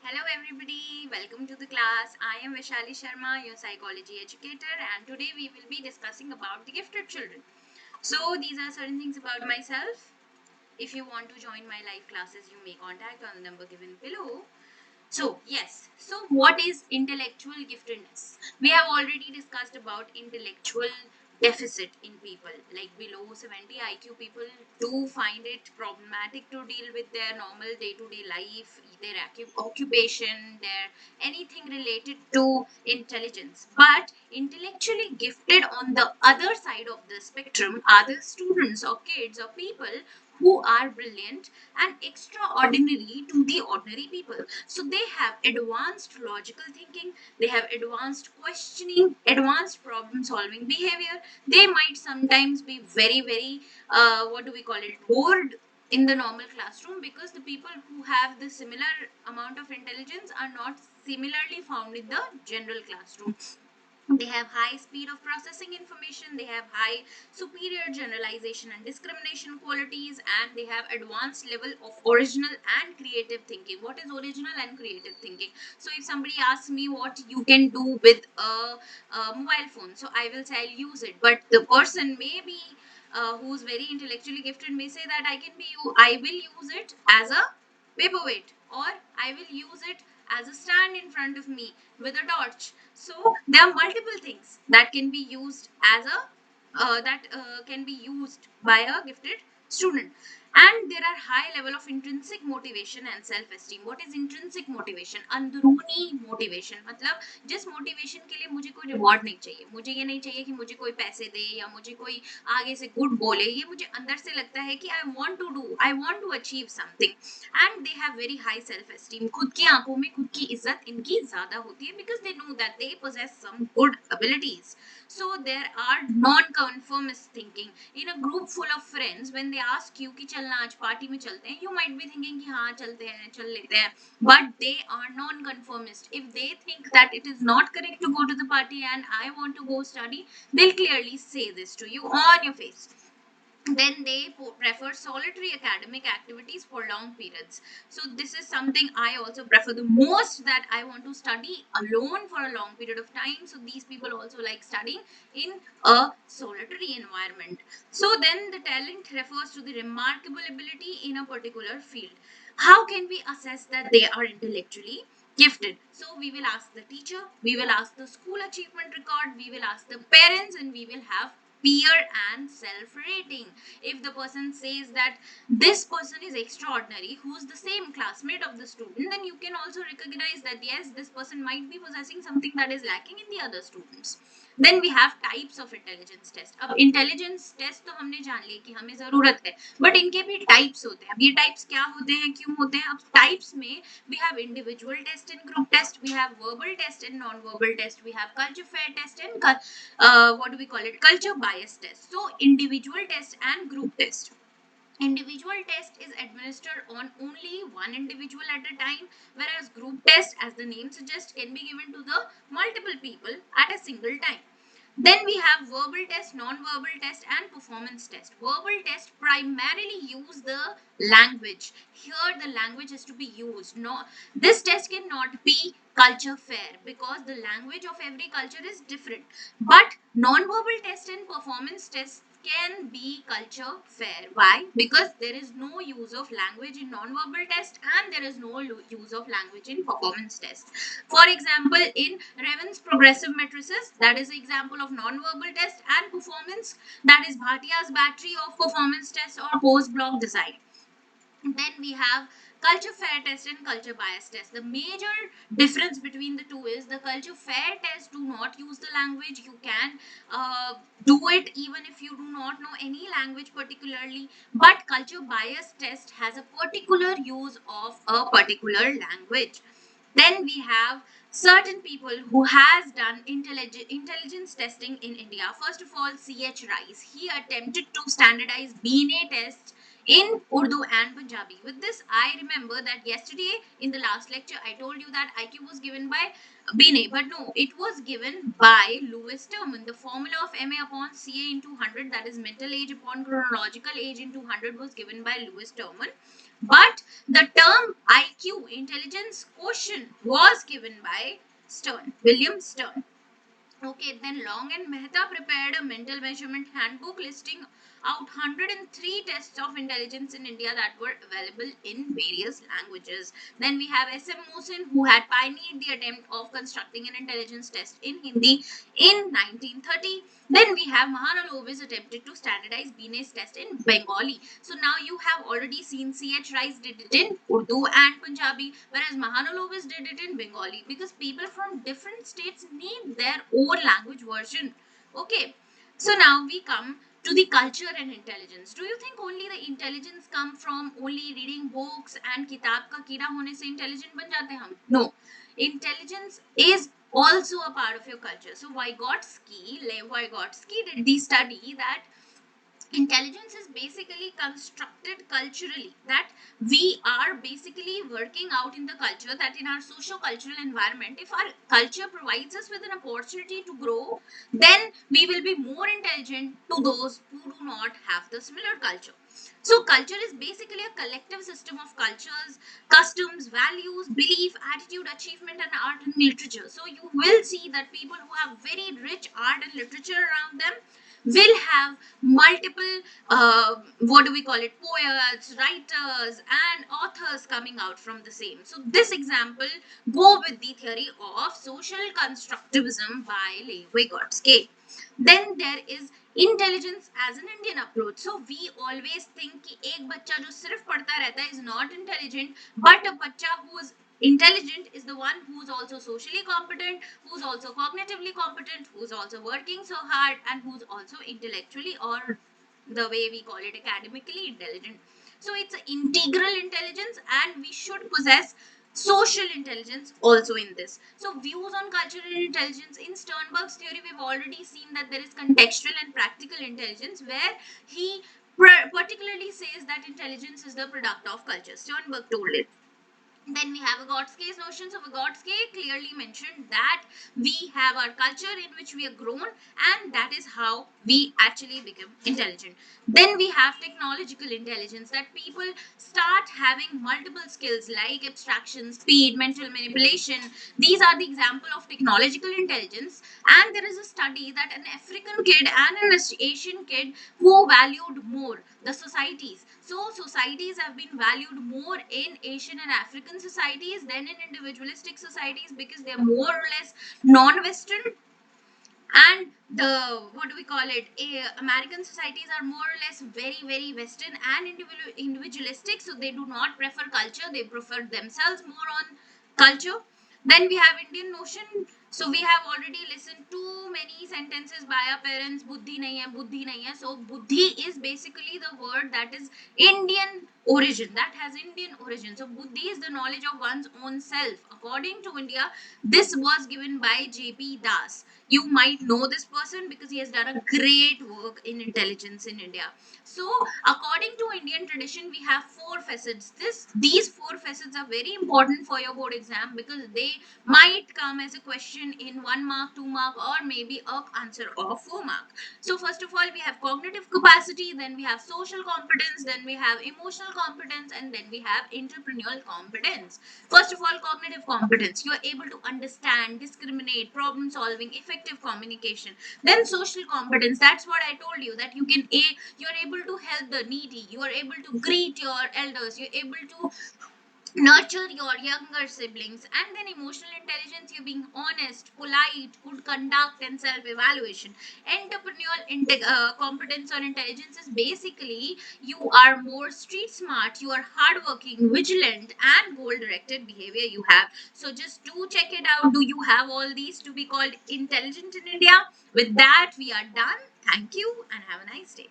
Hello everybody, welcome to the class. I am Vishali Sharma, your psychology educator, and today we will be discussing about the gifted children. So these are certain things about myself. If you want to join my live classes, you may contact on the number given below. So what is intellectual giftedness? We have already discussed about intellectual deficit in people. Like below 70 IQ people do find it problematic to deal with their normal day-to-day life, their occupation, their anything related to intelligence. But intellectually gifted on the other side of the spectrum are the students or kids or people who are brilliant and extraordinary to the ordinary people. So they have advanced logical thinking, they have advanced questioning, advanced problem solving behavior. They might sometimes be very what do we call it, bored in the normal classroom, because the people who have the similar amount of intelligence are not similarly found in the general classroom. They have high speed of processing information, they have high superior generalization and discrimination qualities, and they have advanced level of original and creative thinking. What is original and creative thinking? So if somebody asks me what you can do with a mobile phone, so I will say I'll use it, but the person maybe who's very intellectually gifted may say that I will use it as a paperweight, or I will use it as a stand in front of me with a torch. So there are multiple things that can be used as a that can be used by a gifted student. And there are high level of intrinsic motivation and self esteem. What is intrinsic motivation? अंदरूनी motivation मतलब जिस motivation के लिए मुझे कोई reward नहीं चाहिए, मुझे ये नहीं चाहिए कि मुझे कोई पैसे दे या मुझे कोई आगे से गुड बोले, ये मुझे अंदर से लगता है कि I want to achieve something. And they have very high self esteem. खुद की आंखों में खुद की इज्जत इनकी ज्यादा होती है, because they know that they possess some good abilities. So there are non-conformist thinking. In a group full of friends, when they ask you कि चलना आज पार्टी में चलते हैं, you might be thinking कि हाँ चलते हैं, चल लेते हैं, but they are non-conformist. If they think that it is not correct to go to the party and I want to go study, they'll clearly say this to you on your face. Then they prefer solitary academic activities for long periods. So this is something I also prefer the most, that I want to study alone for a long period of time. So these people also like studying in a solitary environment. So then the talent refers to the remarkable ability in a particular field. How can we assess that they are intellectually gifted? So we will ask the teacher, we will ask the school achievement record, we will ask the parents, and we will have peer and self rating. If the person says that this person is extraordinary, who's the same classmate of the student, then you can also recognize that yes, this person might be possessing something that is lacking in the other students. Then we have types of intelligence test. अब intelligence test तो हमने जान लिया कि हमें जरूरत है, but इनके भी types होते हैं. अब ये types क्या होते हैं, क्यों होते हैं? अब types में we have individual test and group test, we have verbal test and non-verbal test, we have culture fair test and what do we call it, culture bias test. So individual test and group test. Individual test is administered on only one individual at a time, whereas group test, as the name suggests, can be given to the multiple people at a single time. Then we have verbal test, non-verbal test, and performance test. Verbal test primarily use the language. Here the language is to be used. No, this test cannot be culture fair because the language of every culture is different. But non-verbal test and performance test can be culture fair. Why? Because there is no use of language in non-verbal test and there is no use of language in performance test. For example, in Revan's progressive matrices, that is an example of non-verbal test, and performance, that is Bhatia's battery of performance test or post-block design. Then we have culture fair test and culture bias test. The major difference between the two is the culture fair test do not use the language. You can do it even if you do not know any language particularly, but culture bias test has a particular use of a particular language. Then we have certain people who has done intelligence testing in India. First of all, CH Rice, he attempted to standardize BNA test in Urdu and Punjabi. With this, I remember that yesterday in the last lecture, I told you that IQ was given by BNA, but no, it was given by Lewis Terman. The formula of MA upon CA into 100, that is mental age upon chronological age into 100, was given by Lewis Terman. But the term IQ, intelligence quotient, was given by Stern, William Stern. Okay, then Long and Mehta prepared a mental measurement handbook listing out 103 tests of intelligence in India that were available in various languages. Then we have S.M. Mohsin, who had pioneered the attempt of constructing an intelligence test in Hindi in 1930. Then we have Mahalanobis attempted to standardize Binet's test in Bengali. So now you have already seen C.H. Rice did it in Urdu and Punjabi, whereas Mahalanobis did it in Bengali, because people from different states need their own language version. Okay, so now we come to the culture and intelligence. Do you think only the intelligence come from only reading books and किताब का कीड़ा होने से intelligent बन जाते हैं हम? No, intelligence is also a part of your culture. So Lev Vygotsky did the study that intelligence is basically constructed culturally, that we are basically working out in the culture, that in our socio-cultural environment, if our culture provides us with an opportunity to grow, then we will be more intelligent to those who do not have the similar culture. So culture is basically a collective system of cultures, customs, values, belief, attitude, achievement, and art and literature. So you will see that people who have very rich art and literature around them will have multiple what do we call it, poets, writers, and authors coming out from the same. So this example go with the theory of social constructivism by Lev Vygotsky. Then there is intelligence as an Indian approach. So we always think कि एक बच्चा जो सिर्फ पढ़ता रहता है is not intelligent, but a बच्चा who is intelligent is the one who's also socially competent, who's also cognitively competent, who's also working so hard, and who's also intellectually, or the way we call it, academically intelligent. So it's an integral intelligence, and we should possess social intelligence also in this. So views on cultural intelligence, in Sternberg's theory we've already seen that there is contextual and practical intelligence, where he particularly says that intelligence is the product of culture. Sternberg told it. Then we have Vygotsky's notions. So Vygotsky clearly mentioned that we have our culture in which we are grown, and that is how we actually become intelligent. Then we have technological intelligence, that people start having multiple skills like abstraction, speed, mental manipulation. These are the example of technological intelligence. And there is a study that an African kid and an Asian kid, who valued more the societies. So societies have been valued more in Asian and African societies than in individualistic societies, because they are more or less non-Western, and the what do we call it, American societies are more or less very Western and individualistic. So they do not prefer culture, they prefer themselves more on culture. Then we have Indian notion. So we have already listened to many sentences by our parents, buddhi nahi hai, buddhi nahi hai. So buddhi is basically the word that is Indian origin, that has Indian origin. So buddhi is the knowledge of one's own self. According to India, this was given by JP Das. You might know this person because he has done a great work in intelligence in India. So according to Indian tradition, we have four facets. These four facets are very important for your board exam, because they might come as a question in 1 mark, 2 mark, or maybe a answer of 4 mark. So first of all, we have cognitive capacity, then we have social competence, then we have emotional competence, and then we have entrepreneurial competence. First of all, cognitive competence. You are able to understand, discriminate, problem solving, effective communication. Then social competence. That's what I told you, that you are able to help the needy. You are able to greet your elders. You're able to nurture your younger siblings. And then emotional intelligence, you being honest, polite, good conduct, and self-evaluation. Entrepreneurial competence or intelligence is basically you are more street smart, you are hardworking, vigilant, and goal-directed behavior you have. So just do check it out. Do you have all these to be called intelligent in India? With that, we are done. Thank you and have a nice day.